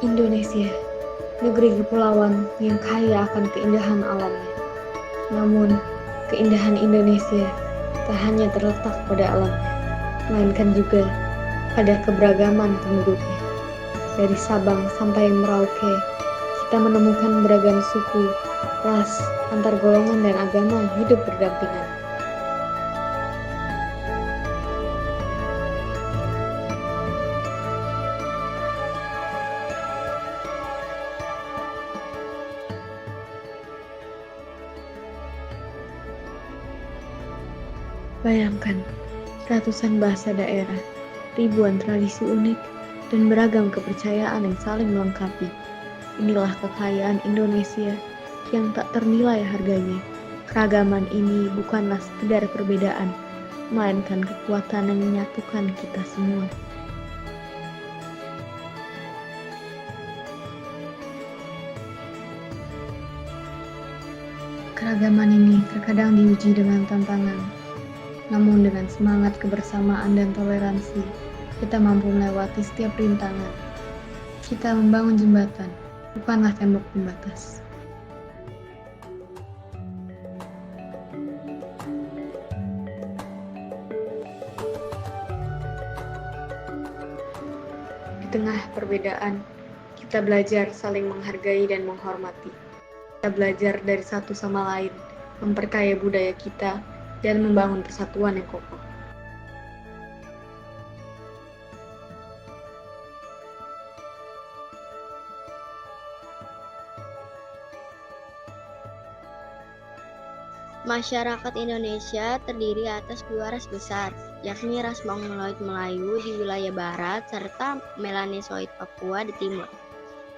Indonesia, negeri kepulauan yang kaya akan keindahan alamnya. Namun, keindahan Indonesia tak hanya terletak pada alamnya, melainkan juga pada keberagaman penduduknya. Dari Sabang sampai Merauke, kita menemukan beragam suku, ras, antar golongan dan agama hidup berdampingan. Bayangkan, ratusan bahasa daerah, ribuan tradisi unik, dan beragam kepercayaan yang saling melengkapi. Inilah kekayaan Indonesia yang tak ternilai harganya. Keragaman ini bukanlah sekedar perbedaan, melainkan kekuatan yang menyatukan kita semua. Keragaman ini terkadang diuji dengan tantangan, namun dengan semangat kebersamaan dan toleransi, kita mampu melewati setiap rintangan. Kita membangun jembatan, bukanlah tembok pembatas. Di tengah perbedaan, kita belajar saling menghargai dan menghormati. Kita belajar dari satu sama lain, memperkaya budaya kita, dan membangun persatuan yang kokoh. Masyarakat Indonesia terdiri atas dua ras besar, yakni ras Mongoloid Melayu di wilayah barat serta Melanesoid Papua di timur.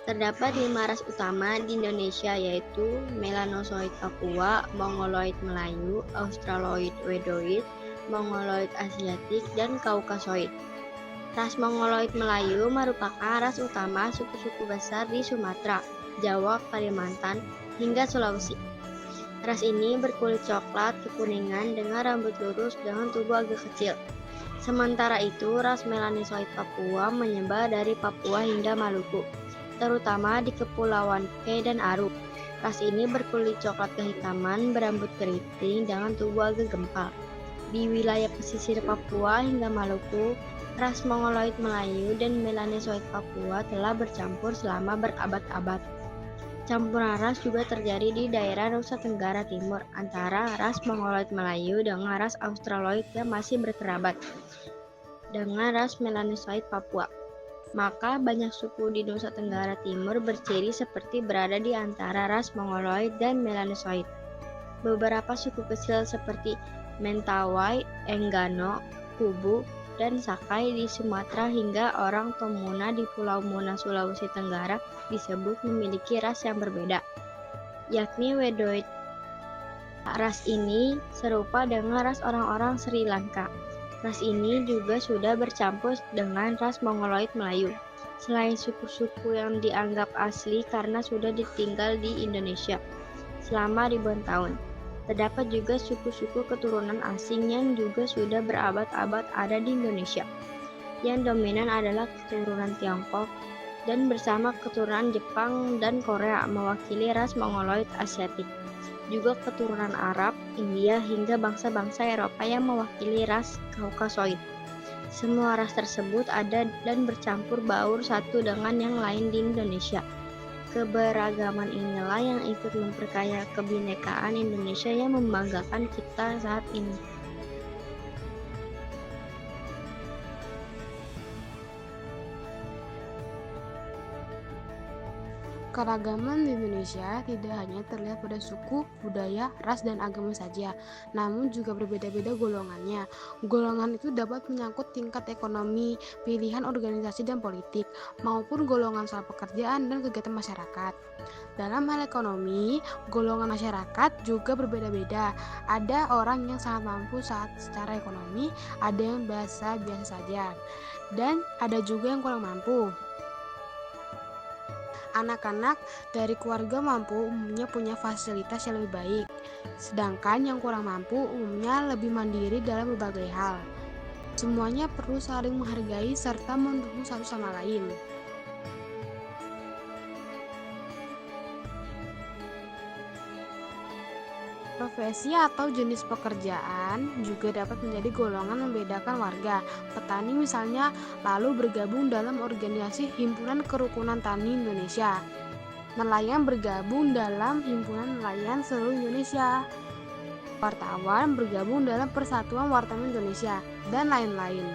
Terdapat 5 ras utama di Indonesia, yaitu Melanosoid Papua, Mongoloid Melayu, Australoid Wedoid, Mongoloid Asiatik, dan Kaukasoid. Ras Mongoloid Melayu merupakan ras utama suku-suku besar di Sumatera, Jawa, Kalimantan, hingga Sulawesi. Ras ini berkulit coklat kekuningan dengan rambut lurus dengan tubuh agak kecil. Sementara itu, ras Melanesoid Papua menyebar dari Papua hingga Maluku, terutama di Kepulauan K dan Aru. Ras ini berkulit coklat kehitaman, berambut keriting dengan tubuh agak gempal. Di wilayah pesisir Papua hingga Maluku, ras Mongoloid Melayu dan Melanesoid Papua telah bercampur selama berabad-abad. Campuran ras juga terjadi di daerah Nusa Tenggara Timur antara ras Mongoloid Melayu dengan ras Australoid yang masih berkerabat dengan ras Melanesoid Papua. Maka banyak suku di Nusa Tenggara Timur berciri seperti berada di antara ras Mongoloid dan Melanesoid. Beberapa suku kecil seperti Mentawai, Enggano, Kubu, dan Sakai di Sumatera hingga orang Tomuna di Pulau Muna, Sulawesi Tenggara disebut memiliki ras yang berbeda, yakni Wedoid. Ras ini serupa dengan ras orang-orang Sri Lanka. Ras ini juga sudah bercampur dengan ras Mongoloid Melayu. Selain suku-suku yang dianggap asli karena sudah ditinggal di Indonesia selama ribuan tahun, terdapat juga suku-suku keturunan asing yang juga sudah berabad-abad ada di Indonesia. Yang dominan adalah keturunan Tiongkok dan bersama keturunan Jepang dan Korea mewakili ras Mongoloid Asiatik. Juga keturunan Arab, India, hingga bangsa-bangsa Eropa yang mewakili ras Kaukasoid. Semua ras tersebut ada dan bercampur baur satu dengan yang lain di Indonesia. Keberagaman inilah yang ikut memperkaya kebinekaan Indonesia yang membanggakan kita saat ini. Keragaman di Indonesia tidak hanya terlihat pada suku, budaya, ras, dan agama saja, namun juga berbeda-beda golongannya. Golongan itu dapat menyangkut tingkat ekonomi, pilihan organisasi dan politik, maupun golongan soal pekerjaan dan kegiatan masyarakat. Dalam hal ekonomi, golongan masyarakat juga berbeda-beda. Ada orang yang sangat mampu saat secara ekonomi, ada yang biasa saja, dan ada juga yang kurang mampu. Anak-anak dari keluarga mampu umumnya punya fasilitas yang lebih baik, sedangkan yang kurang mampu umumnya lebih mandiri dalam berbagai hal. Semuanya perlu saling menghargai serta mendukung satu sama lain. Profesi atau jenis pekerjaan juga dapat menjadi golongan membedakan warga. Petani misalnya lalu bergabung dalam organisasi Himpunan Kerukunan Tani Indonesia. Nelayan bergabung dalam Himpunan Nelayan Seluruh Indonesia. Wartawan bergabung dalam Persatuan Wartawan Indonesia, dan lain-lain.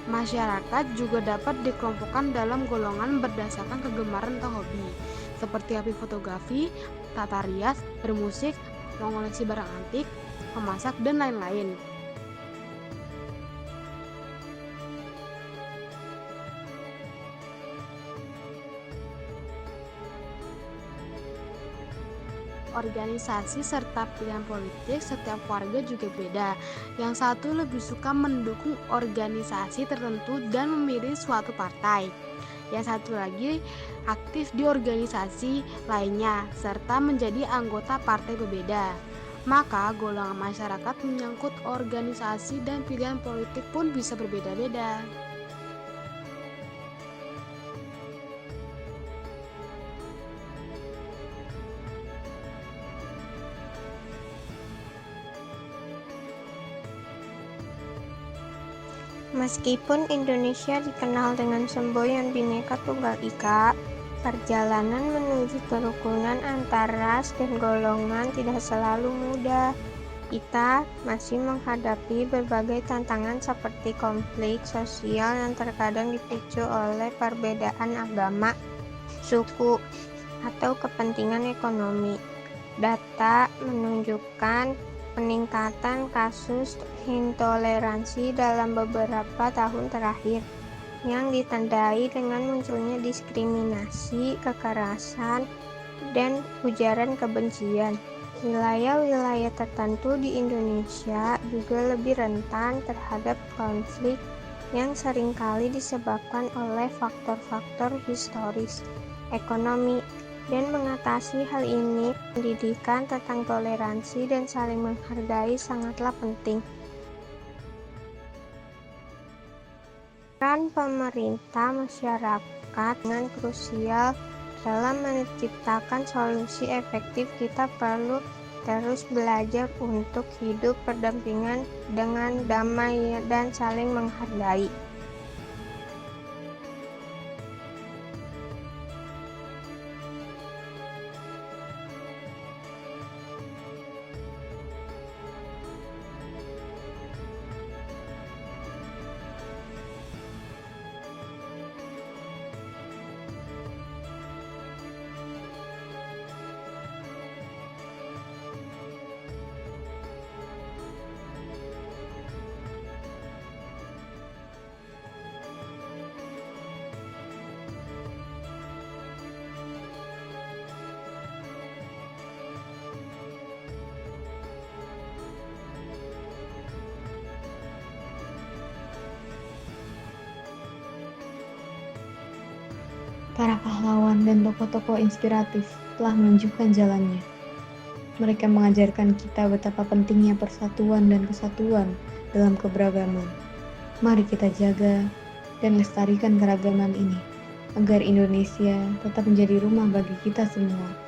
Masyarakat juga dapat dikelompokkan dalam golongan berdasarkan kegemaran atau hobi, seperti hobi fotografi, tata rias, bermusik, mengoleksi barang antik, memasak, dan lain-lain. Organisasi serta pilihan politik setiap warga juga beda. Yang satu lebih suka mendukung organisasi tertentu dan memilih suatu partai. Yang satu lagi aktif di organisasi lainnya serta menjadi anggota partai berbeda. Maka golongan masyarakat menyangkut organisasi dan pilihan politik pun bisa berbeda-beda. Meskipun Indonesia dikenal dengan semboyan Bhinneka Tunggal Ika, perjalanan menuju kerukunan antar ras dan golongan tidak selalu mudah. Kita masih menghadapi berbagai tantangan seperti konflik sosial yang terkadang dipicu oleh perbedaan agama, suku, atau kepentingan ekonomi. Data menunjukkan peningkatan kasus intoleransi dalam beberapa tahun terakhir yang ditandai dengan munculnya diskriminasi, kekerasan, dan ujaran kebencian. Wilayah-wilayah tertentu di Indonesia juga lebih rentan terhadap konflik yang seringkali disebabkan oleh faktor-faktor historis, ekonomi, dan mengatasi hal ini, pendidikan tentang toleransi dan saling menghargai sangatlah penting. Peran pemerintah masyarakat dengan krusial dalam menciptakan solusi efektif. Kita perlu terus belajar untuk hidup berdampingan dengan damai dan saling menghargai. Para pahlawan dan tokoh-tokoh inspiratif telah menunjukkan jalannya. Mereka mengajarkan kita betapa pentingnya persatuan dan kesatuan dalam keberagaman. Mari kita jaga dan lestarikan keragaman ini, agar Indonesia tetap menjadi rumah bagi kita semua.